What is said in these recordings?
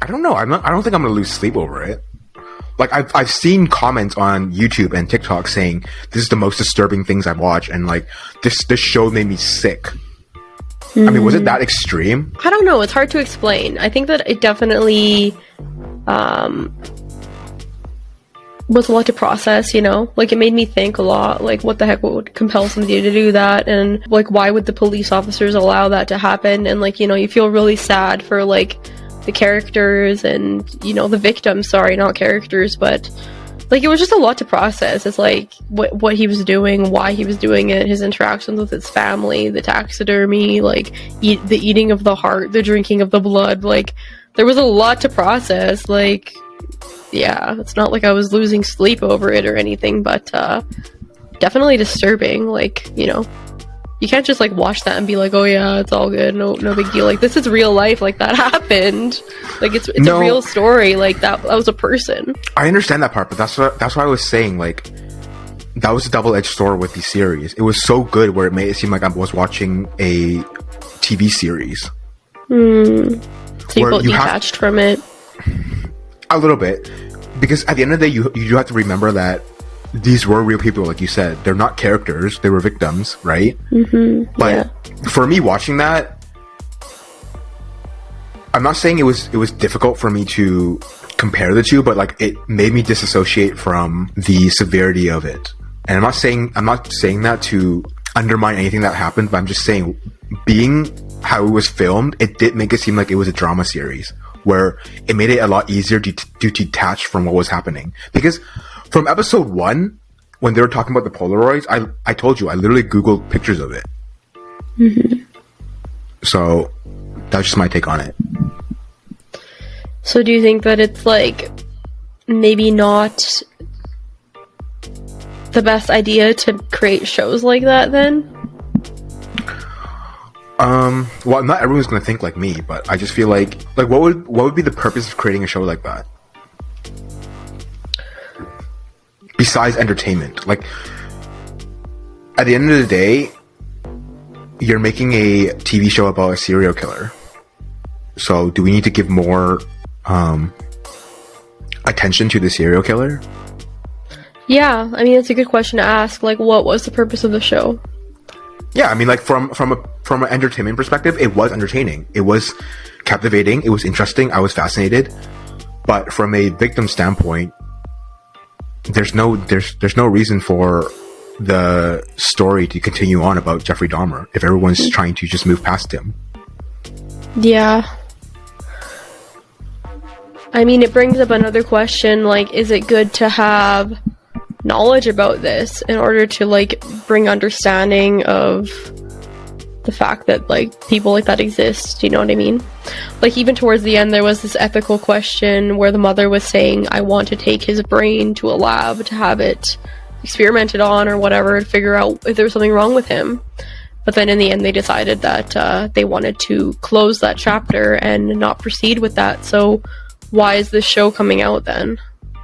I don't know. I don't think I'm gonna lose sleep over it. Like I've seen comments on YouTube and TikTok saying this is the most disturbing things I've watched, and like this show made me sick. I mean, was it that extreme? I don't know. It's hard to explain. I think that it definitely was a lot to process, you know? Like, it made me think a lot, like, what the heck would compel somebody to do that, and, like, why would the police officers allow that to happen, and, like, you know, you feel really sad for, like, the characters and, you know, the victims, sorry, not characters, but, like, it was just a lot to process. It's, like, what he was doing, why he was doing it, his interactions with his family, the taxidermy, like, the eating of the heart, the drinking of the blood, like, there was a lot to process, like... Yeah, it's not like I was losing sleep over it or anything, but definitely disturbing. Like, you know, you can't just like watch that and be like, oh yeah, it's all good, no big deal. Like, this is real life, like that happened. Like, it's a real story. Like that was a person. I understand that part, but that's why I was saying, like, that was a double-edged sword with the series. It was so good where it made it seem like I was watching a TV series. So you felt detached from it. A little bit, because at the end of the day, you do have to remember that these were real people, like you said. They're not characters; they were victims, right? But for me, watching that, I'm not saying it was difficult for me to compare the two, but like it made me disassociate from the severity of it. And I'm not saying that to undermine anything that happened, but I'm just saying, being how it was filmed, it did make it seem like it was a drama series, where it made it a lot easier to detach from what was happening. Because from episode 1, when they were talking about the Polaroids, I told you, I literally Googled pictures of it. So that's just my take on it. So do you think that it's like maybe not the best idea to create shows like that then? Well, not everyone's gonna think like me, but I just feel like what would be the purpose of creating a show like that? Besides entertainment. Like, at the end of the day, you're making a TV show about a serial killer. So, do we need to give more, attention to the serial killer? Yeah, I mean, it's a good question to ask. Like, what was the purpose of the show? Yeah, I mean, like, from an entertainment perspective, it was entertaining. It was captivating. It was interesting. I was fascinated. But from a victim standpoint, there's no reason for the story to continue on about Jeffrey Dahmer if everyone's trying to just move past him. Yeah. I mean, it brings up another question, like, is it good to have knowledge about this in order to, like, bring understanding of the fact that, like, people like that exist? Do you know what I mean? Like, even towards the end, there was this ethical question where the mother was saying, I want to take his brain to a lab to have it experimented on or whatever to figure out if there was something wrong with him. But then in the end, they decided that they wanted to close that chapter and not proceed with that. So why is this show coming out then?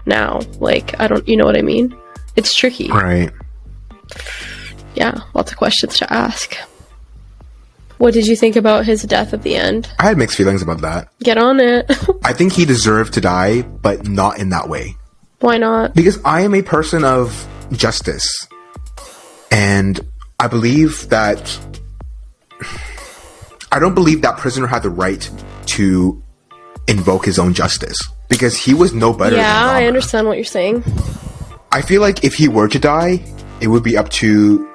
Now? Like, you know what I mean? It's tricky. Right. Yeah, lots of questions to ask. What did you think about his death at the end? I had mixed feelings about that. Get on it. I think he deserved to die, but not in that way. Why not? Because I am a person of justice. And I believe that... I don't believe that prisoner had the right to invoke his own justice. Because he was no better than Dahmer. Yeah, I understand what you're saying. I feel like if he were to die, it would be up to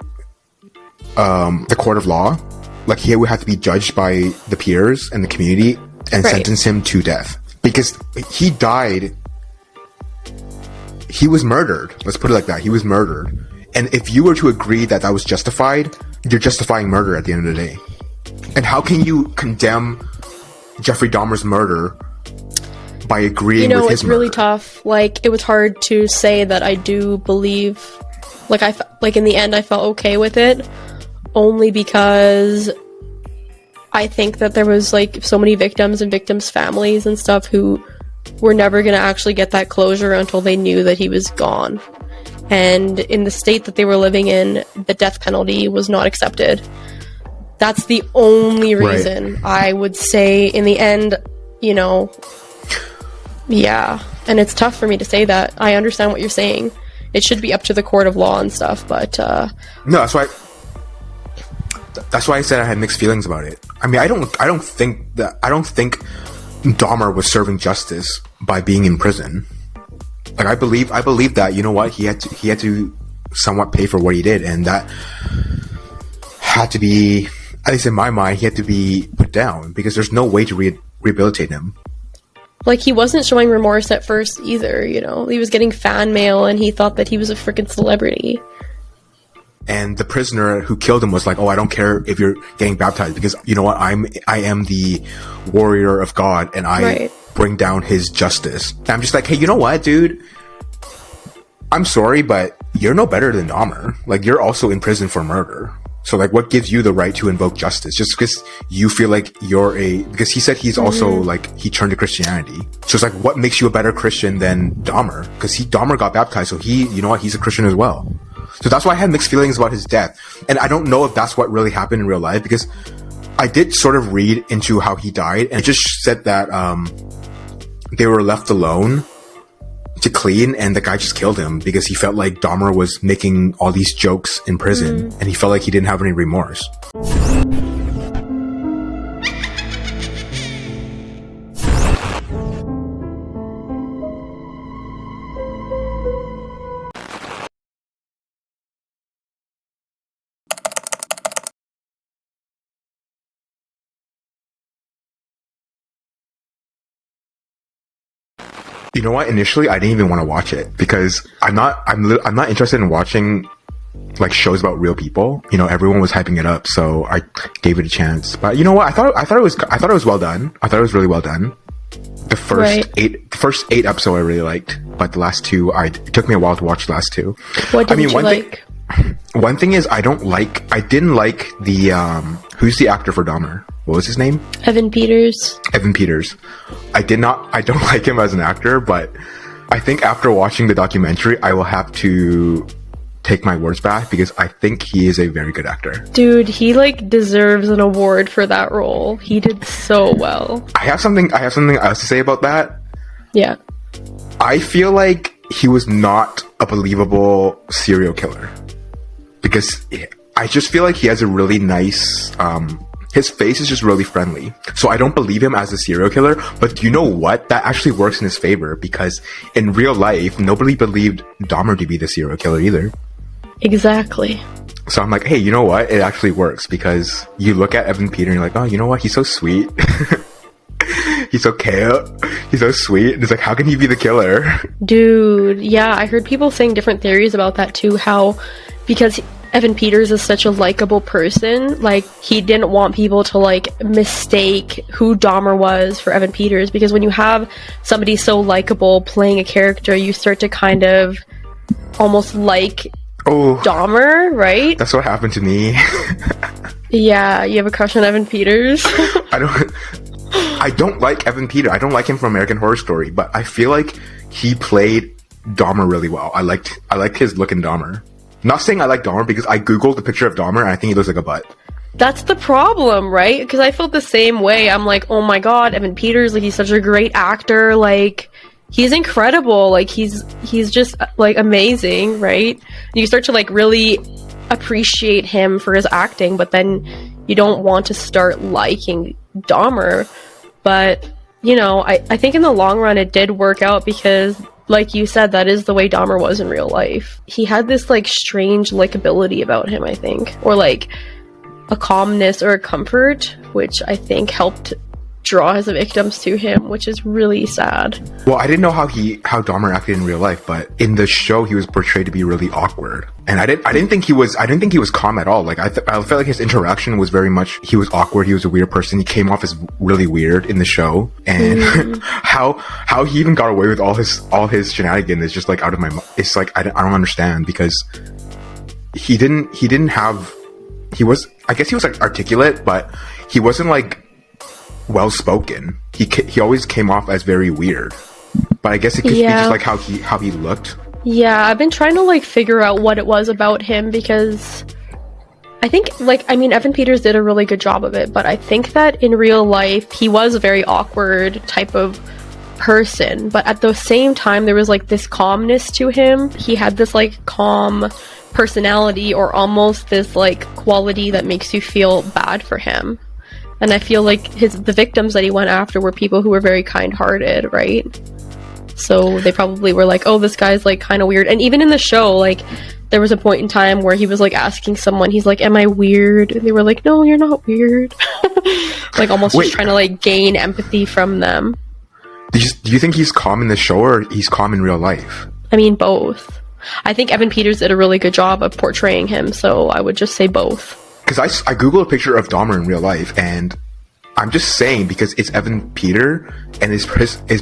the court of law. Like, he would have to be judged by the peers and the community and sentence him to death. Because he died... He was murdered. Let's put it like that. He was murdered. And if you were to agree that that was justified, you're justifying murder at the end of the day. And how can you condemn Jeffrey Dahmer's murder by agreeing with his murder? You know, it's really tough. Like, it was hard to say that I do believe... Like, in the end, I felt okay with it. Only because I think that there was, like, so many victims and victims' families and stuff who were never going to actually get that closure until they knew that he was gone. And in the state that they were living in, the death penalty was not accepted. That's the only reason I would say, in the end, you know... Yeah, and it's tough for me to say that. I understand what you're saying. It should be up to the court of law and stuff, but No, that's why I said I had mixed feelings about it. I mean, I don't think Dahmer was serving justice by being in prison. Like, I believe that, you know what, he had to somewhat pay for what he did, and that had to be, at least in my mind, he had to be put down, because there's no way to rehabilitate him. like, he wasn't showing remorse at first either, you know? He was getting fan mail, and he thought that he was a freaking celebrity. And the prisoner who killed him was like, "Oh, I don't care if you're getting baptized, because you know what, I am the warrior of God, and I bring down his justice." And I'm just like, hey, you know what, dude? I'm sorry, but you're no better than Dahmer. Like, you're also in prison for murder. So, like, what gives you the right to invoke justice? Just because you feel like because he said he's also, like, he turned to Christianity. So it's like, what makes you a better Christian than Dahmer? Because Dahmer got baptized, so you know what, he's a Christian as well. So that's why I had mixed feelings about his death. And I don't know if that's what really happened in real life, because I did sort of read into how he died, and it just said that they were left alone to clean, and the guy just killed him because he felt like Dahmer was making all these jokes in prison, and he felt like he didn't have any remorse. You know what? Initially, I didn't even want to watch it because I'm not interested in watching like shows about real people. You know, everyone was hyping it up, so I gave it a chance. But you know what? I thought it was well done. I thought it was really well done. The first eight episodes I really liked, but the last two, it took me a while to watch the last two. What did you like? One thing is I didn't like the who's the actor for Dahmer? What was his name? Evan Peters. I don't like him as an actor, but I think after watching the documentary, I will have to take my words back because I think he is a very good actor. Dude, he like deserves an award for that role. He did so well. I have something else to say about that. Yeah. I feel like he was not a believable serial killer because I just feel like he has a really nice his face is just really friendly. So I don't believe him as a serial killer, but you know what? That actually works in his favor because in real life, nobody believed Dahmer to be the serial killer either. Exactly. So I'm like, hey, you know what? It actually works because you look at Evan Peters and you're like, oh, you know what? He's so sweet. He's so cute. He's so sweet. And it's like, how can he be the killer? Dude, yeah, I heard people saying different theories about that too, how because Evan Peters is such a likable person, like, he didn't want people to, like, mistake who Dahmer was for Evan Peters, because when you have somebody so likable playing a character, you start to kind of almost like Dahmer, right? That's what happened to me. Yeah, you have a crush on Evan Peters? I don't like Evan Peters. I don't like him from American Horror Story, but I feel like he played Dahmer really well. I liked his look in Dahmer. Not saying I like Dahmer because I googled the picture of Dahmer and I think he looks like a butt. That's the problem, right? Because I felt the same way. I'm like, oh my god, Evan Peters, like, he's such a great actor, like, he's incredible, like, he's just, like, amazing, right? And you start to, like, really appreciate him for his acting, but then you don't want to start liking Dahmer. But, you know, I think in the long run it did work out because, like you said, that is the way Dahmer was in real life. He had this, like, strange likability about him, I think. Or, like, a calmness or a comfort, which I think helped draw his victims to him, which is really sad. Well, I didn't know how Dahmer acted in real life, but in the show he was portrayed to be really awkward. And I didn't think he was calm at all. Like, I felt like his interaction was very much, he was awkward, he was a weird person, he came off as really weird in the show. And how he even got away with all his shenanigans is just, like, out of my mind. It's like, I don't understand, because he was, I guess he was, like, articulate, but he wasn't, like, well spoken. He always came off as very weird, but I guess it could be just like how he looked. Yeah, I've been trying to, like, figure out what it was about him, because I think, like, I mean, Evan Peters did a really good job of it, but I think that in real life he was a very awkward type of person, but at the same time there was like this calmness to him. He had this like calm personality, or almost this like quality that makes you feel bad for him. And I feel like the victims that he went after were people who were very kind-hearted, right? So they probably were like, oh, this guy's like kind of weird. And even in the show, like there was a point in time where he was like asking someone, he's like, am I weird? And they were like, no, you're not weird. Like almost just trying to like gain empathy from them. Do you think he's calm in the show, or he's calm in real life? I mean, both. I think Evan Peters did a really good job of portraying him, so I would just say both. Because I googled a picture of Dahmer in real life, and I'm just saying, because it's Evan Peter, and it's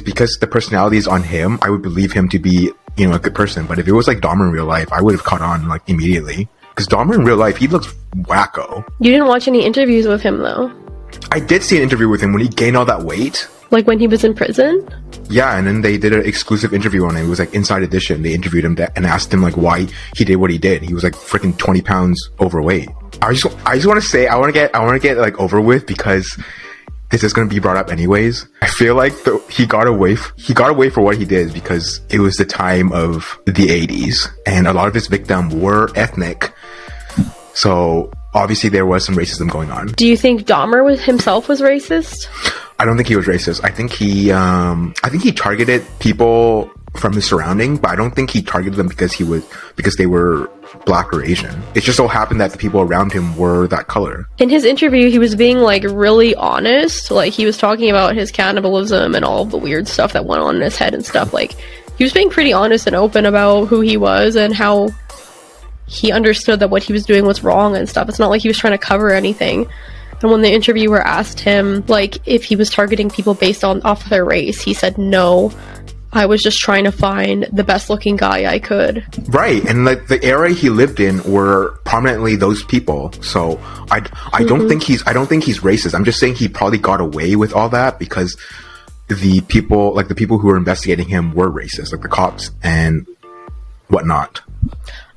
because the personality is on him, I would believe him to be, you know, a good person. But if it was like Dahmer in real life, I would have caught on like immediately. Because Dahmer in real life, he looks wacko. You didn't watch any interviews with him, though? I did see an interview with him when he gained all that weight. Like when he was in prison? Yeah, and then they did an exclusive interview on him. It was like Inside Edition. They interviewed him and asked him like why he did what he did. He was like freaking 20 pounds overweight. I just want to say, I want to get like over with, because this is going to be brought up anyways. I feel like he got away for what he did because it was the time of the 80s, and a lot of his victims were ethnic. So obviously there was some racism going on. Do you think Dahmer himself was racist? I don't think he was racist. I think he targeted people from his surrounding, but I don't think he targeted them because they were black or Asian. It just so happened that the people around him were that color. In his interview, he was being like really honest. Like he was talking about his cannibalism and all of the weird stuff that went on in his head and stuff. Like he was being pretty honest and open about who he was and how he understood that what he was doing was wrong and stuff. It's not like he was trying to cover anything. And when the interviewer asked him, like, if he was targeting people based off of their race, he said, no, I was just trying to find the best looking guy I could. Right. And like the area he lived in were prominently those people. So I don't think he's racist. I'm just saying he probably got away with all that because the people who were investigating him were racist, like the cops and whatnot.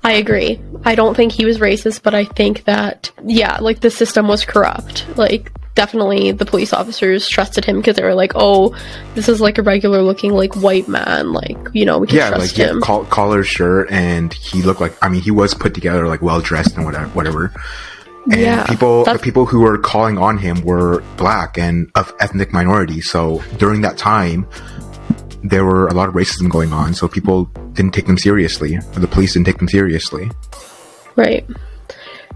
I agree. I don't think he was racist, but I think that, yeah, like the system was corrupt. Like definitely the police officers trusted him because they were like, oh, this is like a regular looking like white man. Like, you know, we can trust him. Yeah, like collar shirt, and he looked like, I mean, he was put together, like well dressed and whatever. And the people who were calling on him were black and of ethnic minority. So during that time, there were a lot of racism going on, so people didn't take them seriously, or the police didn't take them seriously. Right.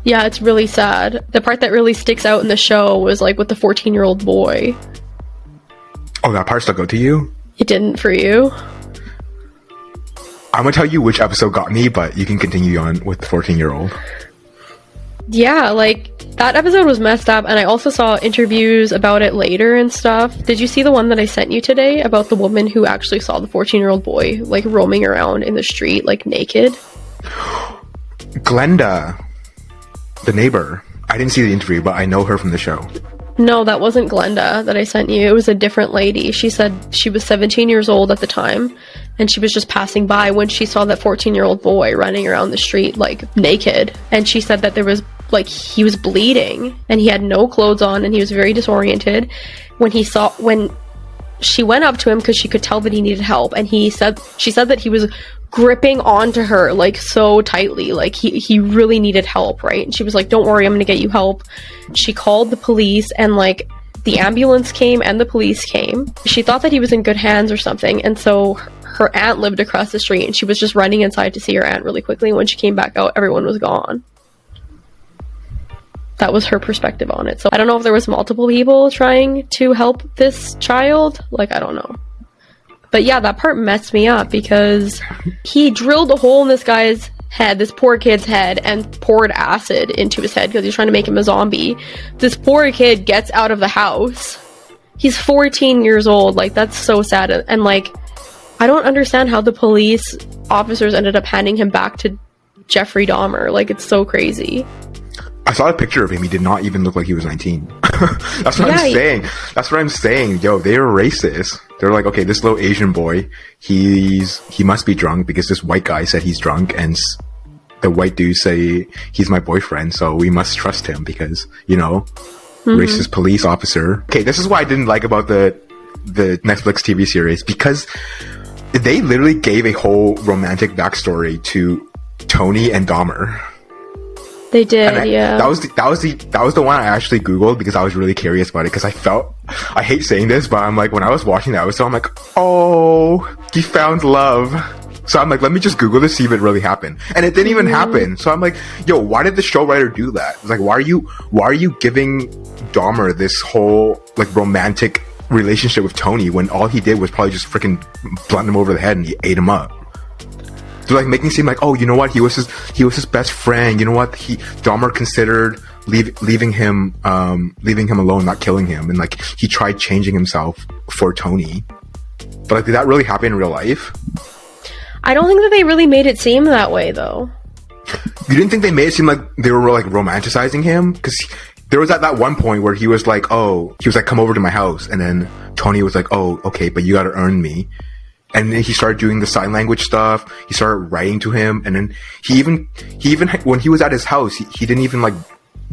Yeah, it's really sad. The part that really sticks out in the show was like with the 14-year-old boy. Oh, that part stuck out to you? It didn't for you? I'm gonna tell you which episode got me, but you can continue on with the 14-year-old. Yeah, like that episode was messed up, and I also saw interviews about it later and stuff. Did you see the one that I sent you today about the woman who actually saw the 14-year-old boy like roaming around in the street like naked? Glenda, the neighbor. I didn't see the interview, but I know her from the show. No, that wasn't Glenda that I sent you. It was a different lady. She said she was 17 years old at the time, and she was just passing by when she saw that 14-year-old boy running around the street like naked. And she said that there was like he was bleeding and he had no clothes on and he was very disoriented when she went up to him because she could tell that he needed help, and she said that he was gripping onto her like so tightly, like he really needed help, right? And she was like, don't worry, I'm gonna get you help. She called the police, and like the ambulance came and the police came. She thought that he was in good hands or something, and so her aunt lived across the street and she was just running inside to see her aunt really quickly, and when she came back out, everyone was gone. That was her perspective on it. So I don't know if there was multiple people trying to help this child. Like, I don't know. But yeah, that part messed me up because he drilled a hole in this guy's head, this poor kid's head, and poured acid into his head because he's trying to make him a zombie. This poor kid gets out of the house. He's 14 years old. Like, that's so sad. And like, I don't understand how the police officers ended up handing him back to Jeffrey Dahmer. Like, it's so crazy. I saw a picture of him. He did not even look like he was 19. That's what I'm saying. That's what I'm saying. Yo, they were racist. They're like, okay, this little Asian boy, he must be drunk because this white guy said he's drunk, and the white dude say he's my boyfriend, so we must trust him because, you know, racist police officer. Okay, this is what I didn't like about the the Netflix TV series because they literally gave a whole romantic backstory to Tony and Dahmer. They did, yeah. That was the one I actually Googled because I was really curious about it because I hate saying this, but I'm like, when I was watching that episode, I'm like, oh, he found love. So I'm like, let me just Google this, see if it really happened. And it didn't even happen. So I'm like, yo, why did the show writer do that? It's like, why are you giving Dahmer this whole like romantic relationship with Tony when all he did was probably just freaking blunt him over the head and he ate him up? To like make me seem like, oh, you know what, he was his best friend. You know what, Dahmer considered leaving him alone, not killing him, and like he tried changing himself for Tony. But like, did that really happen in real life? I don't think that they really made it seem that way, though. You didn't think they made it seem like they were like romanticizing him? Because there was at that one point where he was like, come over to my house, and then Tony was like, oh, okay, but you gotta earn me. And then he started doing the sign language stuff. He started writing to him, and then he even when he was at his house, he didn't even like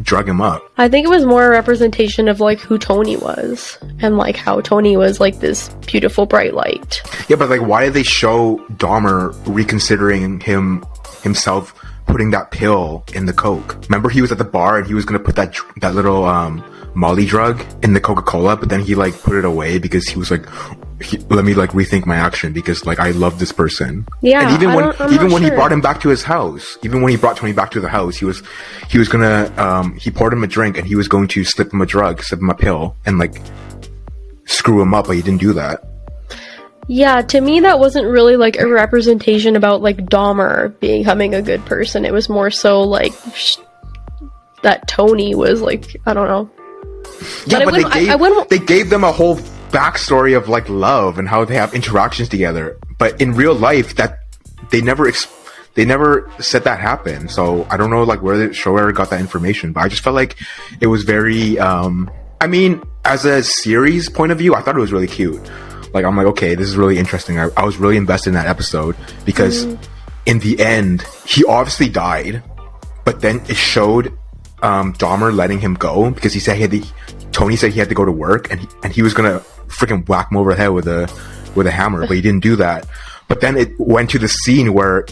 drug him up. I think it was more a representation of like who Tony was and like how Tony was like this beautiful bright light. Yeah, but like, why did they show Dahmer reconsidering himself putting that pill in the Coke? Remember, he was at the bar and he was gonna put that little Molly drug in the Coca-Cola, but then he like put it away because he was like, let me like rethink my action because like I love this person. Yeah, and even when he brought him back to his house, even when he brought Tony back to the house, he was gonna he poured him a drink and he was going to slip him a pill and like screw him up, but he didn't do that. Yeah, to me that wasn't really like a representation about like Dahmer becoming a good person. It was more so like that Tony was like, I don't know. Yeah, but they gave them a whole backstory of like love and how they have interactions together. But in real life, that they never said that happened. So I don't know like where the show writer got that information. But I just felt like it was very. I mean, as a series point of view, I thought it was really cute. Like, I'm like, okay, this is really interesting. I was really invested in that episode because in the end, he obviously died, but then it showed Dahmer letting him go because he said Tony said he had to go to work and he was gonna freaking whack him over the head with a hammer, but he didn't do that. But then it went to the scene where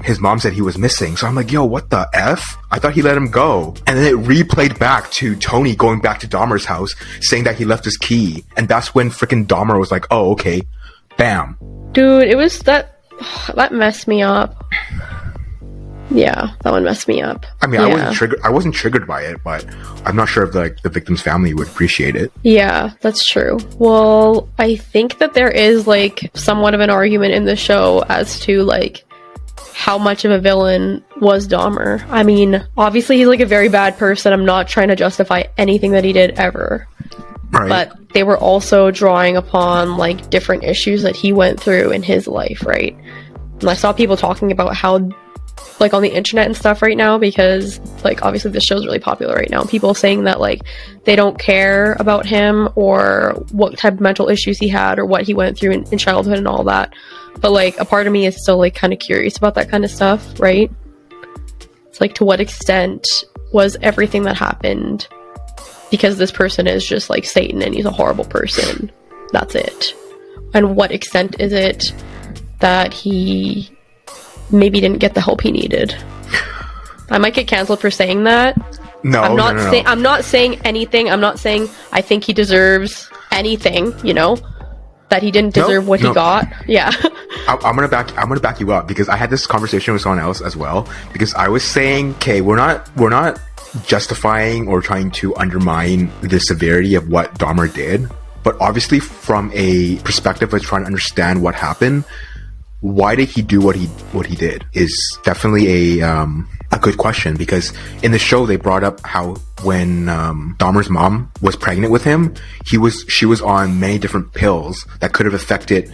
his mom said he was missing. So I'm like, yo, what the F? I thought he let him go. And then it replayed back to Tony going back to Dahmer's house saying that he left his key. And that's when freaking Dahmer was like, oh, okay. Bam. Dude, it was that messed me up. Yeah, that one messed me up. I mean, yeah. I wasn't triggered by it, but I'm not sure if the victim's family would appreciate it. Yeah, that's true. Well, I think that there is like somewhat of an argument in the show as to like how much of a villain was Dahmer. I mean, obviously he's like a very bad person. I'm not trying to justify anything that he did ever. Right. But they were also drawing upon like different issues that he went through in his life, right? And I saw people talking about how like on the internet and stuff right now, because like obviously this show's really popular right now, people saying that like they don't care about him or what type of mental issues he had or what he went through in childhood and all that. But like a part of me is still like kind of curious about that kind of stuff, right? It's like, to what extent was everything that happened because this person is just like Satan and he's a horrible person? That's it. And what extent is it that he maybe didn't get the help he needed? I might get canceled for saying that. No, I'm not no. I'm not saying anything. I'm not saying I think he deserves anything, you know, that he didn't deserve what he got. Yeah. I'm gonna back you up because I had this conversation with someone else as well, because I was saying, okay, we're not justifying or trying to undermine the severity of what Dahmer did, but obviously from a perspective of trying to understand what happened, why did he do what he did is definitely a good question. Because in the show they brought up how when Dahmer's mom was pregnant with him, she was on many different pills that could have affected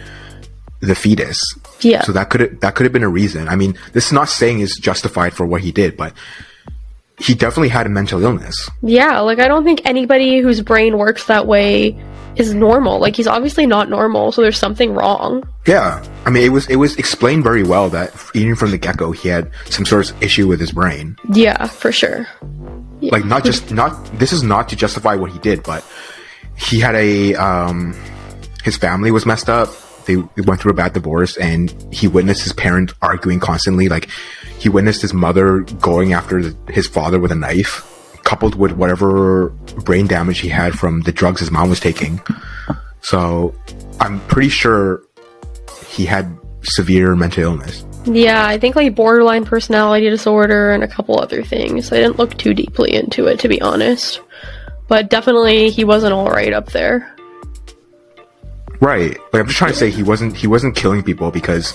the fetus. Yeah. So that could have been a reason. I mean, this is not saying it's justified for what he did, but he definitely had a mental illness. Yeah, like I don't think anybody whose brain works that way is normal. Like, he's obviously not normal, so there's something wrong. Yeah. I mean, it was explained very well that even from the get-go he had some sort of issue with his brain. Yeah, for sure. Yeah. Like, this is not to justify what he did, but he had a his family was messed up. They went through a bad divorce, and he witnessed his parents arguing constantly. Like, he witnessed his mother going after his father with a knife, coupled with whatever brain damage he had from the drugs his mom was taking. So I'm pretty sure he had severe mental illness. Yeah, I think like borderline personality disorder and a couple other things. I didn't look too deeply into it, to be honest. But definitely he wasn't alright up there. Right. Like, I'm just trying to say he wasn't killing people because,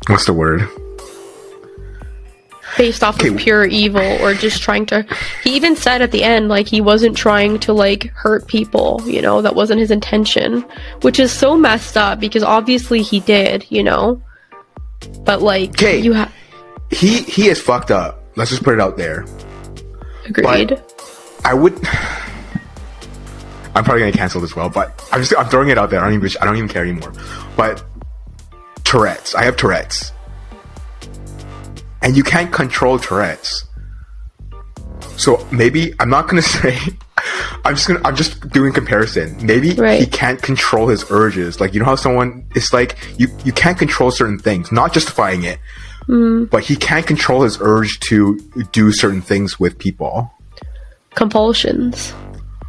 what's the word? Based off of pure evil, or just trying to... He even said at the end, like, he wasn't trying to, like, hurt people, you know? That wasn't his intention. Which is so messed up, because obviously he did, you know? But, like, you have... He is fucked up. Let's just put it out there. Agreed. But I would... I'm probably gonna cancel this, but I'm throwing it out there. I don't even care anymore. But Tourette's. I have Tourette's. And you can't control Tourette's. So maybe, I'm not gonna say, I'm just doing comparison. Maybe he can't control his urges. Like, you know how someone, it's like, you can't control certain things, not justifying it, but he can't control his urge to do certain things with people. Compulsions.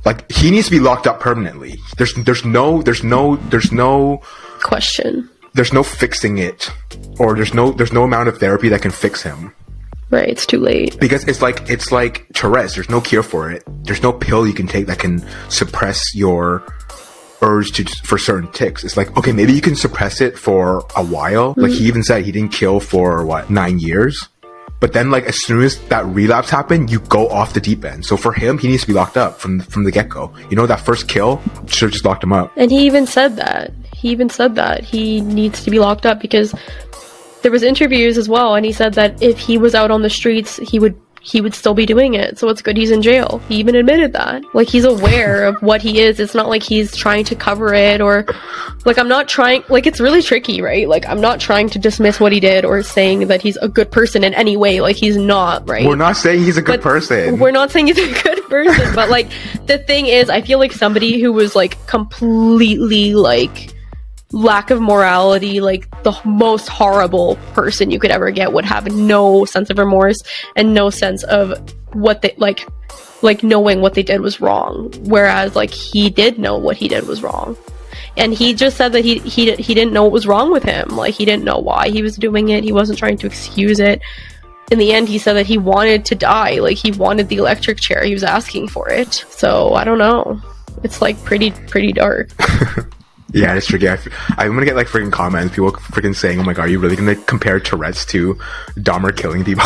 Like, he needs to be locked up permanently. There's no question. There's no fixing it, or there's no amount of therapy that can fix him. Right, it's too late. Because it's like Tourette's. There's no cure for it. There's no pill you can take that can suppress your urge for certain tics. It's like, okay, maybe you can suppress it for a while. Like, he even said he didn't kill for 9 years. But then, like, as soon as that relapse happened, you go off the deep end. So for him, he needs to be locked up from the get-go. You know, that first kill should have just locked him up. And he even said that. He needs to be locked up, because there was interviews as well, and he said that if he was out on the streets, he would still be doing it. So it's good he's in jail. He even admitted that. Like, he's aware of what he is. It's not like he's trying to cover it, or like, I'm not trying, like, it's really tricky, right? Like, I'm not trying to dismiss what he did or saying that he's a good person in any way. Like, he's not, right? We're not saying he's a good person. We're not saying he's a good person, but like, the thing is, I feel like somebody who was like completely like lack of morality, like the most horrible person you could ever get, would have no sense of remorse and no sense of what they like knowing what they did was wrong, whereas like he did know what he did was wrong, and he just said that he didn't know what was wrong with him. Like, he didn't know why he was doing it. He wasn't trying to excuse it. In the end, he said that he wanted to die. Like, he wanted the electric chair. He was asking for it. So I don't know, it's like pretty dark. Yeah, it's tricky. I'm gonna get like freaking comments, people freaking saying, "Oh my god, are you really gonna compare Tourette's to Dahmer killing people?"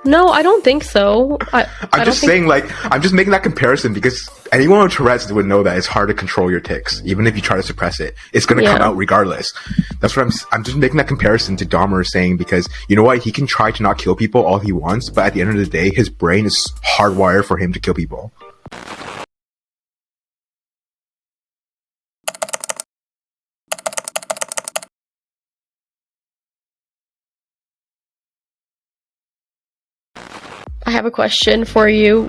No, I don't think so. I'm just saying, like, I'm just making that comparison because anyone with Tourette's would know that it's hard to control your tics, even if you try to suppress it. It's gonna come out regardless. That's what I'm just making that comparison to Dahmer, saying, because you know what, he can try to not kill people all he wants, but at the end of the day, his brain is hardwired for him to kill people. I have a question for you.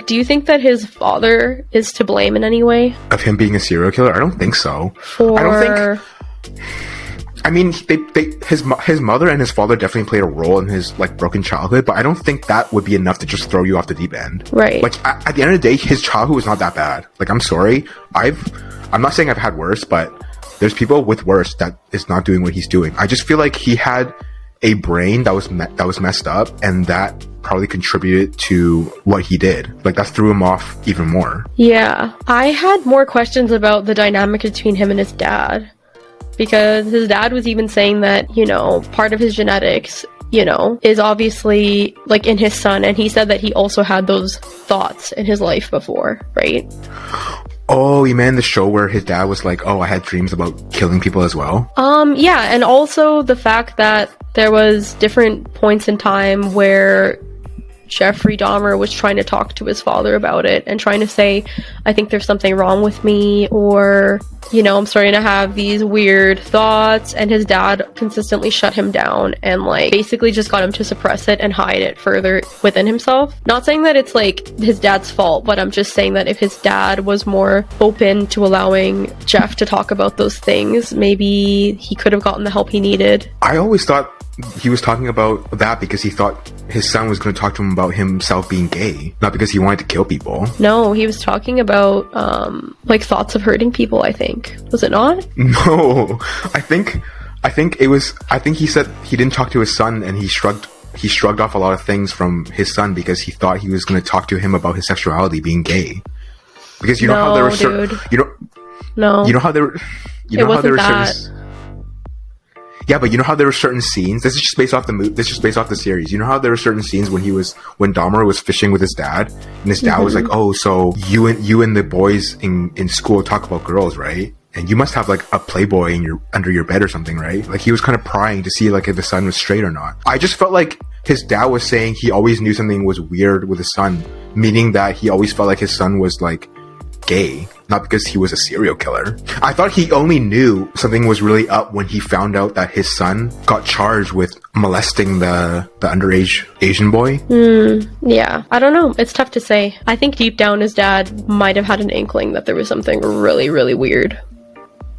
Do you think that his father is to blame in any way? Of him being a serial killer? I don't think so. I don't think... I mean, his mother and his father definitely played a role in his, like, broken childhood, but I don't think that would be enough to just throw you off the deep end. Right. Like, at the end of the day, his childhood was not that bad. Like, I'm sorry. I'm not saying I've had worse, but there's people with worse that is not doing what he's doing. I just feel like he had a brain that was messed up, and that probably contributed to what he did. Like, that threw him off even more. Yeah. I had more questions about the dynamic between him and his dad, because his dad was even saying that, you know, part of his genetics, you know, is obviously like in his son, and he said that he also had those thoughts in his life before, right? Oh, you mean the show where his dad was like, oh, I had dreams about killing people as well? Yeah, and also the fact that there was different points in time where Jeffrey Dahmer was trying to talk to his father about it and trying to say, I think there's something wrong with me, or, you know, I'm starting to have these weird thoughts, and his dad consistently shut him down and like basically just got him to suppress it and hide it further within himself. Not saying that it's like his dad's fault, but I'm just saying that if his dad was more open to allowing Jeff to talk about those things, maybe he could have gotten the help he needed. I always thought he was talking about that because he thought his son was going to talk to him about himself being gay, not because he wanted to kill people. No, he was talking about like thoughts of hurting people, I think. Was it not? No, I think he said he didn't talk to his son, and he shrugged off a lot of things from his son because he thought he was going to talk to him about his sexuality being gay. Because you know how there were certain, yeah, but you know how there were certain scenes. This is just based off the series. You know how there were certain scenes when Dahmer was fishing with his dad, and his dad was like, "Oh, so you and the boys in school talk about girls, right? And you must have like a Playboy under your bed or something, right?" Like he was kind of prying to see like if his son was straight or not. I just felt like his dad was saying he always knew something was weird with his son, meaning that he always felt like his son was like gay, not because he was a serial killer. I thought he only knew something was really up when he found out that his son got charged with molesting the underage Asian boy. Yeah, I don't know. It's tough to say. I think deep down his dad might have had an inkling that there was something really, really weird,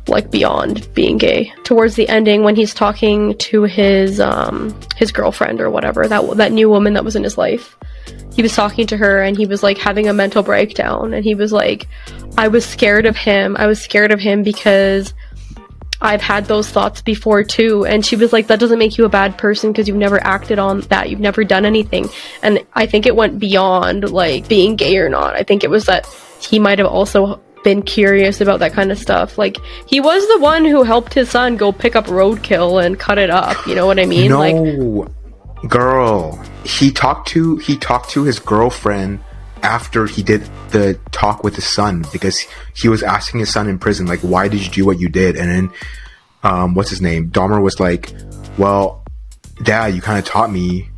like beyond being gay. Towards the ending, when he's talking to his girlfriend or whatever, that new woman that was in his life, he was talking to her and he was like having a mental breakdown, and he was like, I was scared of him because I've had those thoughts before too. And she was like, that doesn't make you a bad person because you've never acted on that, you've never done anything. And I think it went beyond like being gay or not. I think it was that he might have also been curious about that kind of stuff. Like, he was the one who helped his son go pick up roadkill and cut it up, you know what I mean? Girl, he talked to his girlfriend after he did the talk with his son, because he was asking his son in prison, like, why did you do what you did? And then what's his name, Dahmer was like, well, Dad, you kind of taught me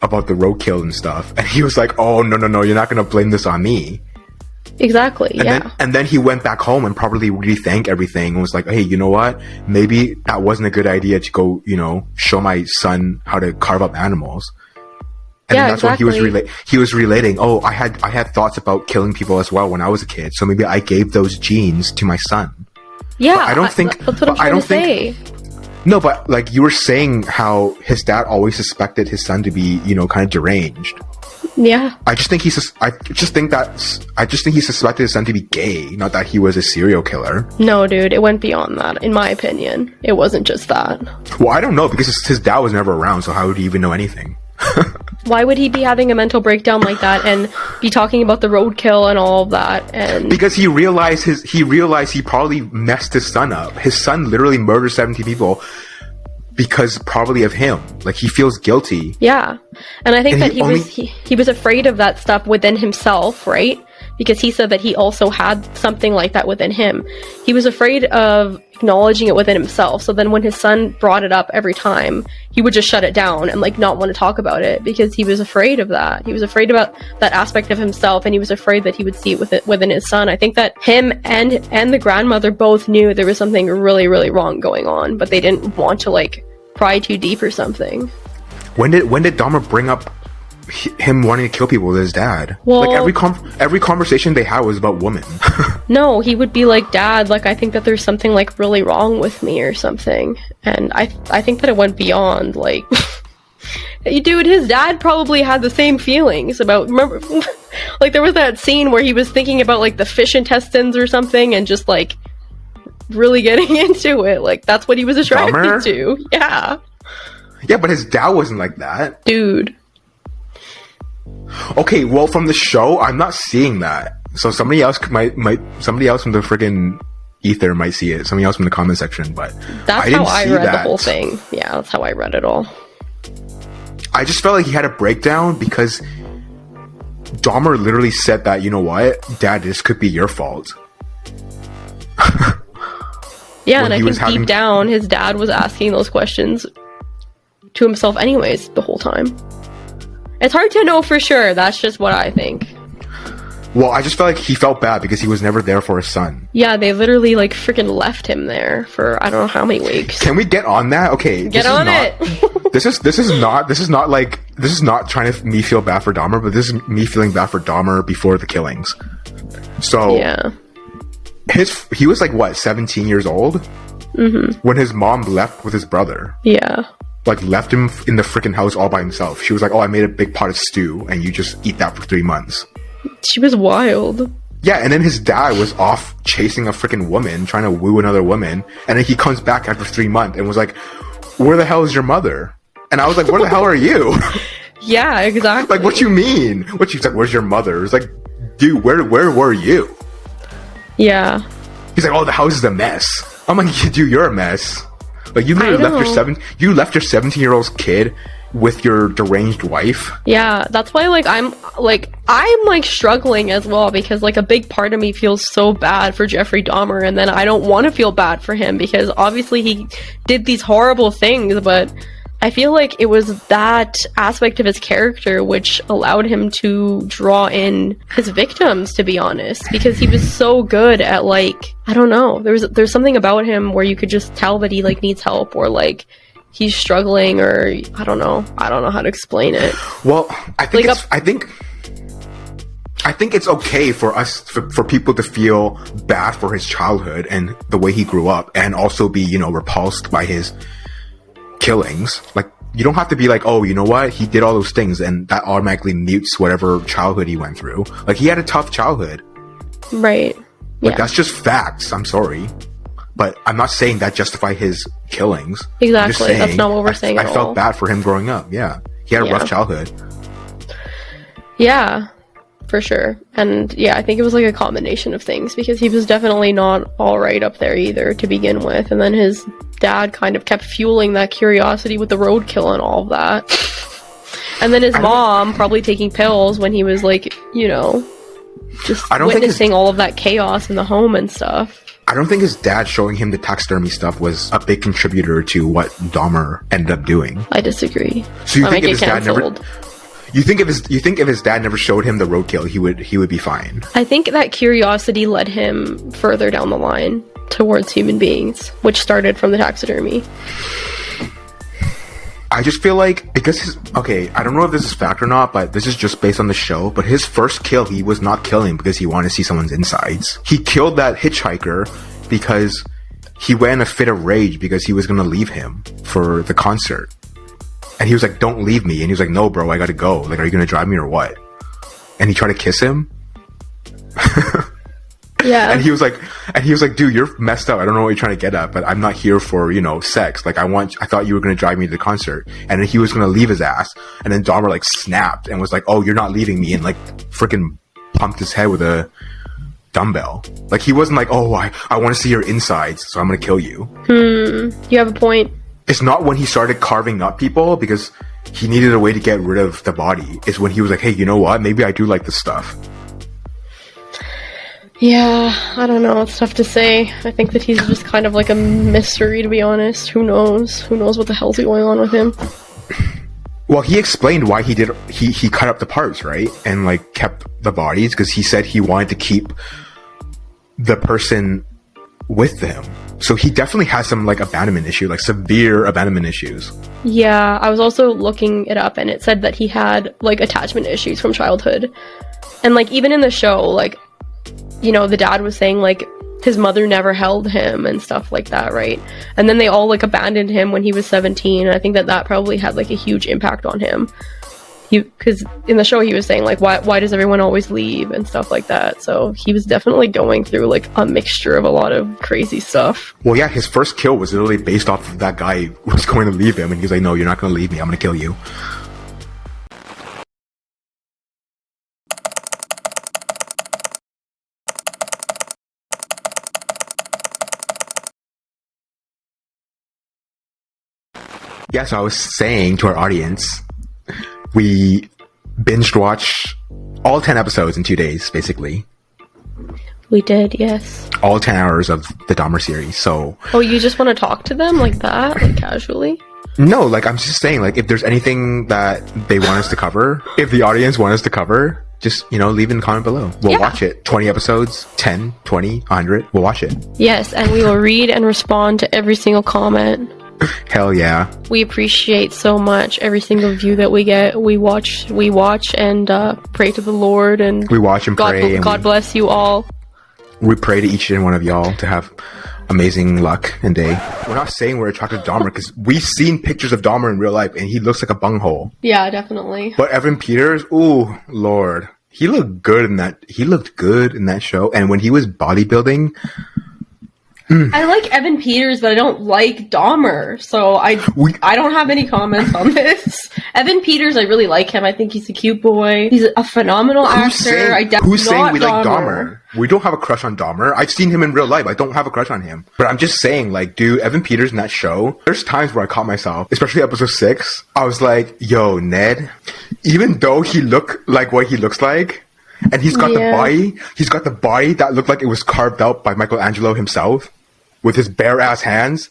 about the roadkill and stuff. And he was like, oh, no, you're not gonna blame this on me. Exactly, and then he went back home and probably rethanked everything and was like, hey, you know what? Maybe that wasn't a good idea to go, you know, show my son how to carve up animals. And then that's exactly. When he was relating, oh, I had thoughts about killing people as well when I was a kid, so maybe I gave those genes to my son. Yeah, but I don't think that's what I'm trying to say. No, but like you were saying how his dad always suspected his son to be, you know, kind of deranged. Yeah. I just think he suspected his son to be gay, not that he was a serial killer. No, dude, it went beyond that, in my opinion. It wasn't just that. Well, I don't know, because his dad was never around, so how would he even know anything? Why would he be having a mental breakdown like that and be talking about the roadkill and all of that? And because he realized he probably messed his son up. His son literally murdered 70 people because probably of him. Like, he feels guilty. Yeah. And I think that he was afraid of that stuff within himself, right? Because he said that he also had something like that within him. He was afraid of acknowledging it within himself. So then when his son brought it up every time, he would just shut it down and like not want to talk about it because he was afraid of that. He was afraid about that aspect of himself, and he was afraid that he would see it within his son. I think that him and the grandmother both knew there was something really, really wrong going on, but they didn't want to like pry too deep or something. When did Dahmer bring up him wanting to kill people with his dad? Well, like every conversation they had was about women. No, he would be like, Dad, like, I think that there's something like really wrong with me or something. And I think that it went beyond like dude, his dad probably had the same feelings about, remember, like there was that scene where he was thinking about like the fish intestines or something and just like really getting into it. Like, that's what he was attracted Dahmer? to. Yeah, but his dad wasn't like that, dude. Okay, well, from the show, I'm not seeing that. So somebody else from the friggin' ether might see it. Somebody else from the comment section, but that's I didn't how I see read that. the whole thing. Yeah, that's how I read it all. I just felt like he had a breakdown because Dahmer literally said that, you know what, Dad, this could be your fault. Yeah, and I think deep down, his dad was asking those questions to himself anyways the whole time. It's hard to know for sure. That's just what I think. Well, I just felt like he felt bad because he was never there for his son. Yeah, they literally like freaking left him there for I don't know how many weeks. Can we get on that? Okay, get on it. This is not trying to me feel bad for Dahmer, but this is me feeling bad for Dahmer before the killings. So yeah, he was like what, 17 years old when his mom left with his brother. Yeah. Like, left him in the freaking house all by himself. She was like, oh, I made a big pot of stew, and you just eat that for 3 months. She was wild. Yeah, and then his dad was off chasing a freaking woman, trying to woo another woman, and then he comes back after 3 months and was like, where the hell is your mother? And I was like, where the hell are you? Yeah, exactly. Like, what you mean? She's like, where's your mother? It's like, dude, where were you? Yeah. He's like, oh, the house is a mess. I'm like, dude, you're a mess. Like, you literally left your 17-year-old kid with your deranged wife. Yeah, that's why I'm struggling as well, because like a big part of me feels so bad for Jeffrey Dahmer, and then I don't want to feel bad for him because obviously he did these horrible things, but I feel like it was that aspect of his character which allowed him to draw in his victims, to be honest, because he was so good at like, I don't know, there's something about him where you could just tell that he like needs help, or like he's struggling, or I don't know how to explain it. Well, I think it's okay for us, for people to feel bad for his childhood and the way he grew up, and also be, repulsed by his killings. Like, you don't have to be like, oh, you know what, he did all those things, and that automatically mutes whatever childhood he went through. Like, he had a tough childhood. Right. Like, that's just facts. I'm sorry. But I'm not saying that justify his killings. Exactly. Saying, that's not what we're saying at all. I felt bad for him growing up. Yeah. He had a rough childhood. Yeah, for sure. And yeah, I think it was like a combination of things, because he was definitely not all right up there either to begin with. And then his dad kind of kept fueling that curiosity with the roadkill and all of that. And then his mom probably taking pills when he was like, just witnessing all of that chaos in the home and stuff. I don't think his dad showing him the taxidermy stuff was a big contributor to what Dahmer ended up doing. I disagree. So you think if his dad never, you think if his dad never showed him the roadkill, he would be fine? I think that curiosity led him further down the line towards human beings, which started from the taxidermy. I just feel like, because I don't know if this is fact or not, but this is just based on the show, but his first kill, he was not killing because he wanted to see someone's insides. He killed that hitchhiker because he went in a fit of rage because he was going to leave him for the concert. And he was like, don't leave me. And he was like, no, bro, I gotta go. Like, are you going to drive me or what? And he tried to kiss him. Yeah. And he was like, dude, you're messed up. I don't know what you're trying to get at, but I'm not here for, sex. Like, I thought you were going to drive me to the concert. And then he was going to leave his ass. And then Dahmer, like, snapped and was like, oh, you're not leaving me. And, like, freaking pumped his head with a dumbbell. Like, he wasn't like, oh, I want to see your insides, so I'm going to kill you. You have a point. It's not when he started carving up people because he needed a way to get rid of the body. It's when he was like, hey, you know what? Maybe I do like this stuff. Yeah, I don't know. It's tough to say. I think that he's just kind of like a mystery, to be honest. Who knows? Who knows what the hell's going on with him? Well, he explained why he cut up the parts, right? And, like, kept the bodies, because he said he wanted to keep the person with him. So he definitely has some, like, abandonment issue, like, severe abandonment issues. Yeah, I was also looking it up, and it said that he had, like, attachment issues from childhood. And, like, even in the show, like, the dad was saying, like, his mother never held him and stuff like that, right? And then they all, like, abandoned him when he was 17, and I think that probably had, like, a huge impact on him. Because in the show he was saying, like, why does everyone always leave and stuff like that? So he was definitely going through, like, a mixture of a lot of crazy stuff. Well, yeah, his first kill was literally based off of that guy who was going to leave him, and he's like, no, you're not going to leave me, I'm going to kill you. Yeah, so I was saying to our audience, we binged watched all 10 episodes in 2 days, basically. We did, yes. All 10 hours of the Dahmer series, so... Oh, you just want to talk to them like that? Like, casually? No, like, I'm just saying, like, if there's anything that they want us to cover, if the audience want us to cover, just, you know, leave in the comment below. We'll watch it. 20 episodes, 10, 20, 100, we'll watch it. Yes, and we will read and respond to every single comment. Hell yeah. We appreciate so much every single view that we get. We watch and pray to the Lord, and we watch and pray. God bless you all. We pray to each and one of y'all to have amazing luck and day. We're not saying we're attracted to Dahmer because we've seen pictures of Dahmer in real life and he looks like a bunghole. Yeah, definitely. But Evan Peters, ooh, Lord. He looked good in that show. And when he was bodybuilding, I like Evan Peters, but I don't like Dahmer, so I don't have any comments on this. Evan Peters, I really like him. I think he's a cute boy. He's a phenomenal actor. Who's saying we like Dahmer? We don't have a crush on Dahmer. I've seen him in real life. I don't have a crush on him. But I'm just saying, like, dude, Evan Peters in that show, there's times where I caught myself, especially episode 6. I was like, yo, Ned, even though he looked like what he looks like, and he's got the body that looked like it was carved out by Michelangelo himself, with his bare ass hands,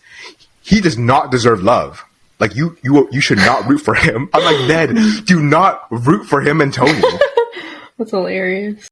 he does not deserve love. Like, you should not root for him. I'm like, Ned, do not root for him and Tony. That's hilarious.